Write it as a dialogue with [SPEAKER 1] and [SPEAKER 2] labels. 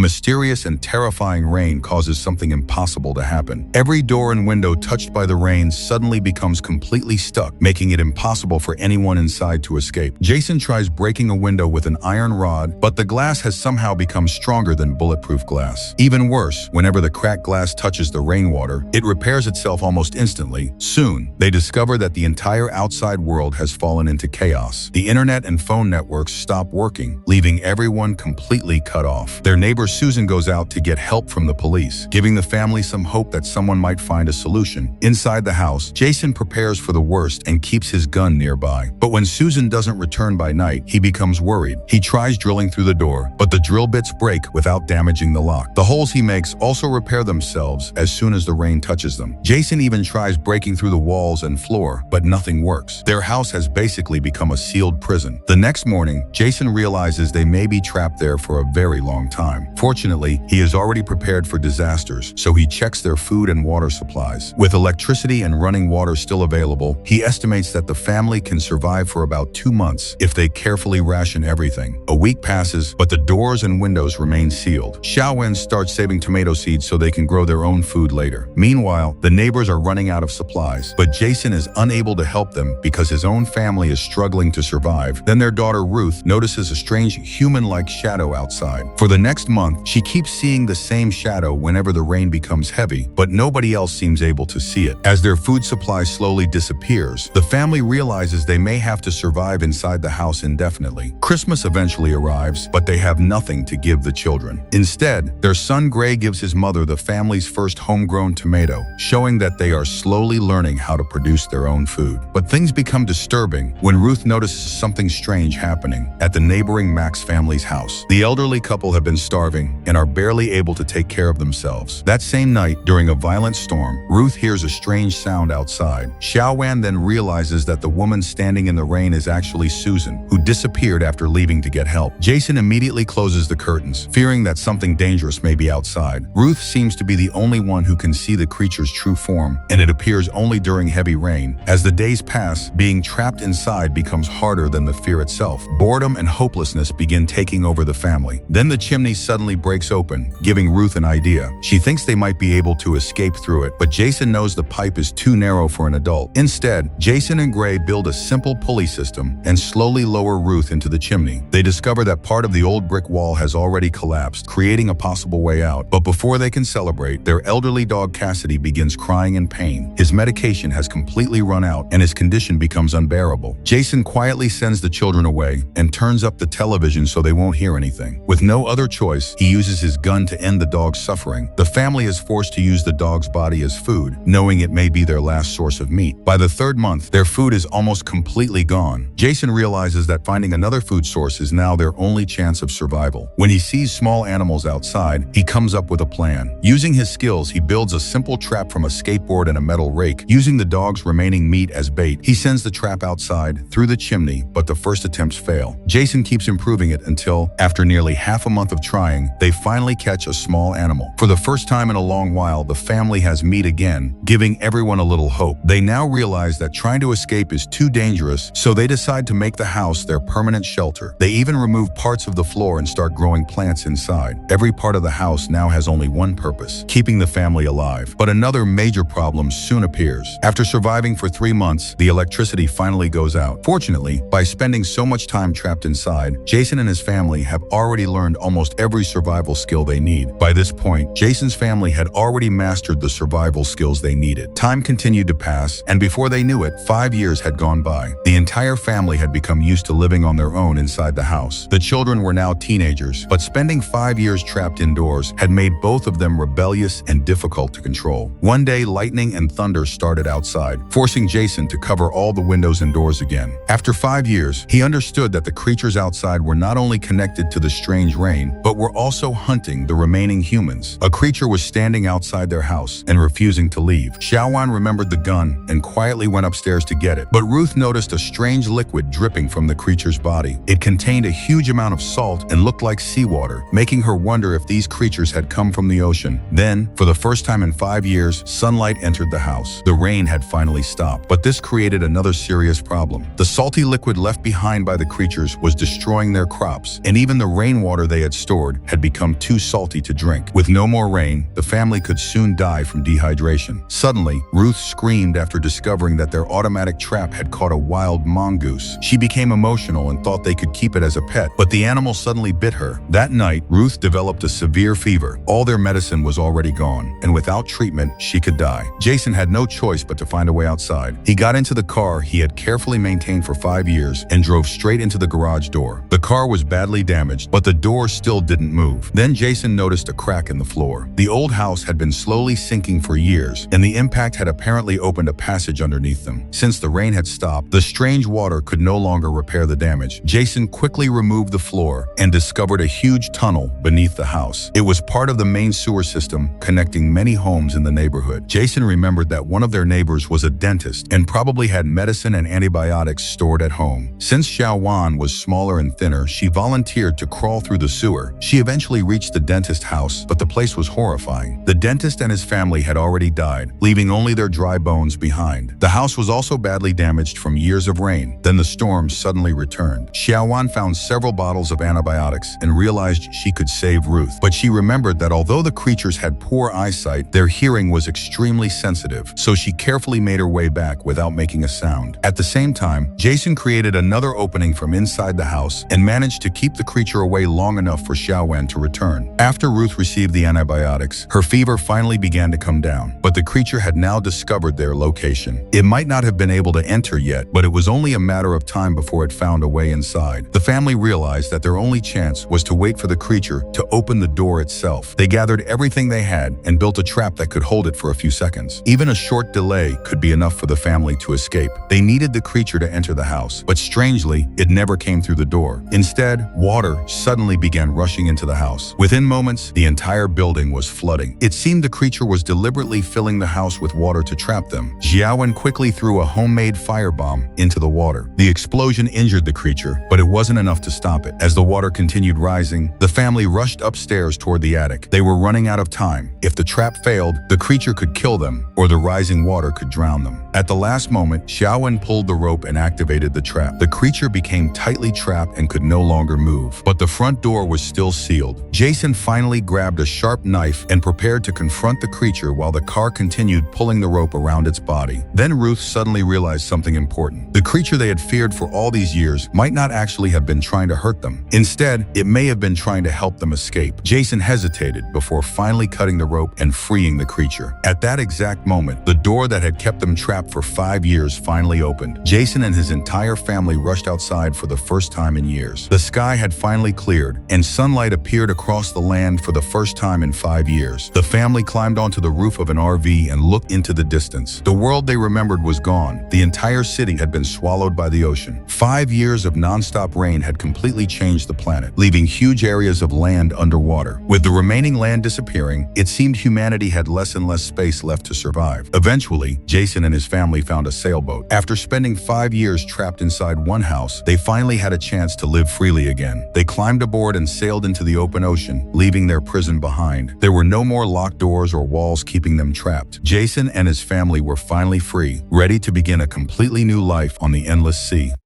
[SPEAKER 1] mysterious and terrifying rain causes something impossible to happen. Every door and window touched by the rain suddenly becomes completely stuck, making it impossible for anyone inside to escape. Jason tries breaking a window with an iron rod, but the glass has somehow become stronger than bulletproof glass. Even worse, whenever the cracked glass touches the rainwater, it repairs itself almost instantly. Soon, they discover that the entire outside world has fallen into chaos. The internet and phone networks stop working, leaving everyone completely cut off. Their neighbor Susan goes out to get help from the police, giving the family some hope that someone might find a solution. Inside the house, Jason prepares for the worst and keeps his gun nearby. But when Susan doesn't return by night, he becomes worried. He tries drilling through the door, but the drill bits break without damaging the lock. The holes he makes also repair themselves as soon as the rain touches them. Jason even tries breaking through the walls and floor, but nothing works. Their house has basically become a sealed prison. The next morning, Jason realizes they may be trapped there for a very long time. Fortunately, he is already prepared for disasters, so he checks their food and water supplies. With electricity and running water still available, he estimates that the family can survive for about 2 months if they carefully ration everything. A week passes, but the doors and windows remain sealed. Xiaowen starts saving tomato seeds so they can grow their own food later. Meanwhile, the neighbors are running out of supplies, but Jason is unable to help them because his own family is struggling to survive. Then their daughter Ruth notices a strange human-like shadow outside. For the next month, she keeps seeing the same shadow whenever the rain becomes heavy, but nobody else seems able to see it. As their food supply slowly disappears, the family realizes they may have to survive inside the house indefinitely. Christmas eventually arrives, but they have nothing to give the children. Instead, their son Gray gives his mother the family's first homegrown tomato, showing that they are slowly learning how to produce their own food. But things become disturbing when Ruth notices something strange happening at the neighboring Max family's house. The elderly couple have been starving and are barely able to take care of themselves. That same night, during a violent storm, Ruth hears a strange sound outside. Xiaowan then realizes that the woman standing in the rain is actually Susan, who disappeared after leaving to get help. Jason immediately closes the curtains, fearing that something dangerous may be outside. Ruth seems to be the only one who can see the creature's true form, and it appears only during heavy rain. As the days pass, being trapped inside becomes harder than the fear itself. Boredom and hopelessness begin taking over the family. Then the chimney suddenly breaks open, giving Ruth an idea. She thinks they might be able to escape through it, but Jason knows the pipe is too narrow for an adult. Instead, Jason and Gray build a simple pulley system and slowly lower Ruth into the chimney. They discover that part of the old brick wall has already collapsed, creating a possible way out. But before they can celebrate, their elderly dog Cassidy begins crying in pain. His medication has completely run out and his condition becomes unbearable. Jason quietly sends the children away and turns up the television so they won't hear anything. With no other choice, he uses his gun to end the dog's suffering. The family is forced to use the dog's body as food, knowing it may be their last source of meat. By the 3rd month, their food is almost completely gone. Jason realizes that finding another food source is now their only chance of survival. When he sees small animals outside, he comes up with a plan. Using his skills, he builds a simple trap from a skateboard and a metal rake. Using the dog's remaining meat as bait, he sends the trap outside, through the chimney, but the first attempts fail. Jason keeps improving it until, after nearly half a month of trying, they finally catch a small animal. For the first time in a long while, the family has meat again, giving everyone a little hope. They now realize that trying to escape is too dangerous, so they decide to make the house their permanent shelter. They even remove parts of the floor and start growing plants inside. Every part of the house now has only one purpose: keeping the family alive. But another major problem soon appears. After surviving for 3 months, the electricity finally goes out. Fortunately, by spending so much time trapped inside, Jason and his family have already learned almost every survival skill they need. By this point, Jason's family had already mastered the survival skills they needed. Time continued to pass, and before they knew it, 5 years had gone by. The entire family had become used to living on their own inside the house. The children were now teenagers, but spending 5 years trapped indoors had made both of them rebellious and difficult to control. One day, lightning and thunder started outside, forcing Jason to cover all the windows and doors again. After 5 years, he understood that the creatures outside were not only connected to the strange rain, but were also hunting the remaining humans. A creature was standing outside their house and refusing to leave. Xiaowan remembered the gun and quietly went upstairs to get it, but Ruth noticed a strange liquid dripping from the creature's body. It contained a huge amount of salt and looked like seawater, making her wonder if these creatures had come from the ocean. Then, for the first time in 5 years, sunlight entered the house. The rain had finally stopped, but this created another serious problem. The salty liquid left behind by the creatures was destroying their crops, and even the rainwater they had stored had had become too salty to drink. With no more rain, the family could soon die from dehydration. Suddenly, Ruth screamed after discovering that their automatic trap had caught a wild mongoose. She became emotional and thought they could keep it as a pet, but the animal suddenly bit her. That night, Ruth developed a severe fever. All their medicine was already gone, and without treatment, she could die. Jason had no choice but to find a way outside. He got into the car he had carefully maintained for 5 years and drove straight into the garage door. The car was badly damaged, but the door still didn't move. Then Jason noticed a crack in the floor. The old house had been slowly sinking for years, and the impact had apparently opened a passage underneath them. Since the rain had stopped, the strange water could no longer repair the damage. Jason quickly removed the floor and discovered a huge tunnel beneath the house. It was part of the main sewer system connecting many homes in the neighborhood. Jason remembered that one of their neighbors was a dentist and probably had medicine and antibiotics stored at home. Since Xiaowan was smaller and thinner, she volunteered to crawl through the sewer. She eventually reached the dentist house, but the place was horrifying. The dentist and his family had already died, leaving only their dry bones behind. The house was also badly damaged from years of rain. Then the storm suddenly returned. Xiaowan found several bottles of antibiotics and realized she could save Ruth. But she remembered that although the creatures had poor eyesight, their hearing was extremely sensitive, so she carefully made her way back without making a sound. At the same time, Jason created another opening from inside the house and managed to keep the creature away long enough for Xiaowan to return. After Ruth received the antibiotics, her fever finally began to come down, but the creature had now discovered their location. It might not have been able to enter yet, but it was only a matter of time before it found a way inside. The family realized that their only chance was to wait for the creature to open the door itself. They gathered everything they had and built a trap that could hold it for a few seconds. Even a short delay could be enough for the family to escape. They needed the creature to enter the house, but strangely, it never came through the door. Instead, water suddenly began rushing into the house. Within moments, the entire building was flooding. It seemed the creature was deliberately filling the house with water to trap them. Xiaowen quickly threw a homemade firebomb into the water. The explosion injured the creature, but it wasn't enough to stop it. As the water continued rising, the family rushed upstairs toward the attic. They were running out of time. If the trap failed, the creature could kill them, or the rising water could drown them. At the last moment, Xiaowen pulled the rope and activated the trap. The creature became tightly trapped and could no longer move, but the front door was still sealed. Jason finally grabbed a sharp knife and prepared to confront the creature while the car continued pulling the rope around its body. Then Ruth suddenly realized something important. The creature they had feared for all these years might not actually have been trying to hurt them. Instead, it may have been trying to help them escape. Jason hesitated before finally cutting the rope and freeing the creature. At that exact moment, the door that had kept them trapped for 5 years finally opened. Jason and his entire family rushed outside for the first time in years. The sky had finally cleared, and sunlight appeared across the land for the first time in 5 years. The family climbed onto the roof of an RV and looked into the distance. The world they remembered was gone. The entire city had been swallowed by the ocean. 5 years of non-stop rain had completely changed the planet, leaving huge areas of land underwater. With the remaining land disappearing, it seemed humanity had less and less space left to survive. Eventually, Jason and his family found a sailboat. After spending 5 years trapped inside one house, they finally had a chance to live freely again. They climbed aboard and sailed into the open ocean, leaving their prison behind. There were no more locked doors or walls keeping them trapped. Jason and his family were finally free, ready to begin a completely new life on the endless sea.